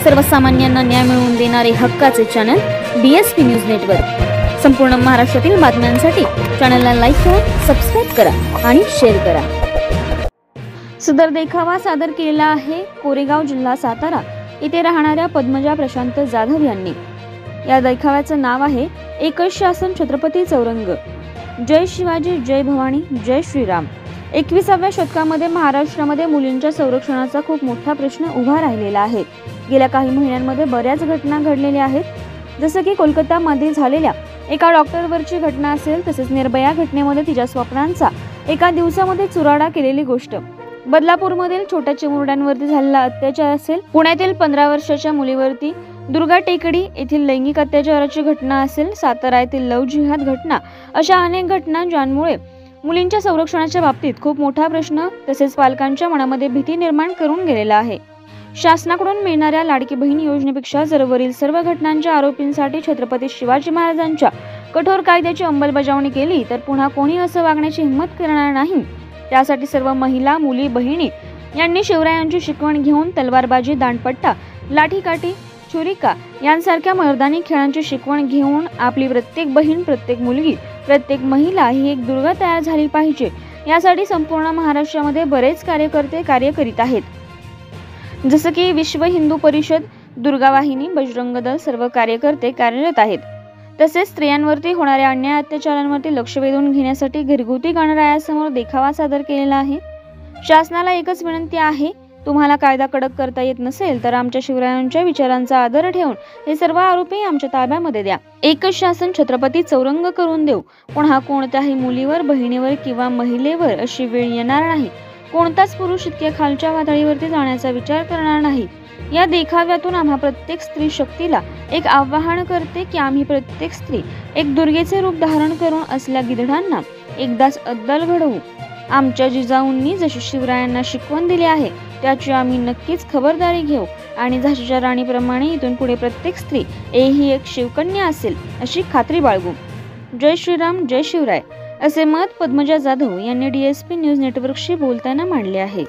सर्वसामान्यांना न्याय मिळवून देणारे हक्काचे चॅनल DSP न्यूज नेटवर्क। संपूर्ण महाराष्ट्रातील बातम्यांसाठी चॅनलला लाईक करा, सबस्क्राइब करा आणि शेअर करा। सदर देखावा सादर केलेला आहे कोरेगाव, जिल्हा सातारा येथे राहणाऱ्या पद्मजा प्रशांत जाधव यांनी। या देखाव्याचं नाव आहे एकच शासन छत्रपती चौरंग, जय शिवाजी, जय भवानी, जय श्रीराम। 21व्या शतकामध्ये महाराष्ट्रामध्ये मुलींच्या संरक्षणाचा खूप मोठा प्रश्न उभा राहिलेला आहे। गेल्या काही महिन्यांमध्ये बऱ्याच घटना घडलेल्या आहेत, जसं की कोलकातामध्ये झालेल्या एका डॉक्टरवरची घटना असेल, तसेच निर्भया घटनेमध्ये तिच्या स्वप्नांचा एका दिवसामध्ये चुराडा केलेली गोष्ट, बदलापूरमधील छोट्या चिमुरड्यांवरती झालेला अत्याचार असेल, पुण्यातील 15 वर्षाच्या मुलीवरती दुर्गा टेकडी येथील लैंगिक अत्याचाराची घटना असेल, सातारा येथील लव जिहाद घटना, अशा अनेक घटना ज्यामुळे मुलींच्या संरक्षणाच्या बाबतीत खूप मोठा प्रश्न तसेच पालकांच्या मनामध्ये भीती निर्माण करून गेलेला आहे। शासनाकडून मिळणाऱ्या लाडकी बहीण योजनेपेक्षा जर वरील सर्व घटनांच्या आरोपींसाठी छत्रपती शिवाजी महाराजांच्या कठोर कायद्याची अंमलबजावणी केली तर पुन्हा कोणी असं वागण्याची हिंमत करणार नाही। त्यासाठी सर्व महिला, मुली, बहिणी यांनी शिवरायांची शिकवण घेऊन तलवारबाजी, दांडपट्टा, लाठीकाठी, छुरिका यांसारख्या मर्दानी खेळांची शिकवण घेऊन आपली प्रत्येक बहीण, प्रत्येक मुलगी, प्रत्येक महिला ही एक दुर्गा तयार झाली पाहिजे। यासाठी संपूर्ण महाराष्ट्रामध्ये बरेच कार्यकर्ते कार्य करीत आहेत, जसं की विश्व हिंदू परिषद, दुर्गा वाहिनी, बजरंग दल, सर्व कार्यकर्ते कार्यरत आहेत। तसेच स्त्रियांवरती होणाऱ्या अन्याय अत्याचारांवरती लक्ष वेधून घेण्यासाठी घरगुती गणरायासमोर देखावा सादर केलेला आहे। शासनाला एकच विनंती आहे, तुम्हाला कायदा कडक करता येत नसेल तर आमच्या शिवरायांच्या विचारांचा आदर ठेवून हे सर्व आरोपी आमच्या ताब्यामध्ये द्या। एकच शासन छत्रपती चौरंग करून देऊ। पुन्हा कोणत्याही मुलीवर, बहिणीवर किंवा महिलेवर अशी वेळ येणार नाही। कोणताच पुरुष इतक्या खालच्या पातळीवरती जाण्याचा विचार करणार नाही। या देखाव्यातून आम्हा प्रत्येक स्त्री शक्तीला एक आवाहन करते की आम्ही प्रत्येक स्त्री एक दुर्गेचे रूप धारण करून असल्या गिधडांना एकदाच अद्दल घडवू। आमच्या जिजाऊंनी जशी शिवरायांना शिकवण दिली आहे त्याची आम्ही नक्कीच खबरदारी घेऊ आणि झाशीच्या राणीप्रमाणे इथून पुढे प्रत्येक स्त्री ही एक शिवकन्या असेल अशी खात्री बाळगू। जय श्रीराम, जय शिवराय असे मत पद्मजा जाधव यांनी DSP न्यूज नेटवर्कशी बोलताना मांडले आहे।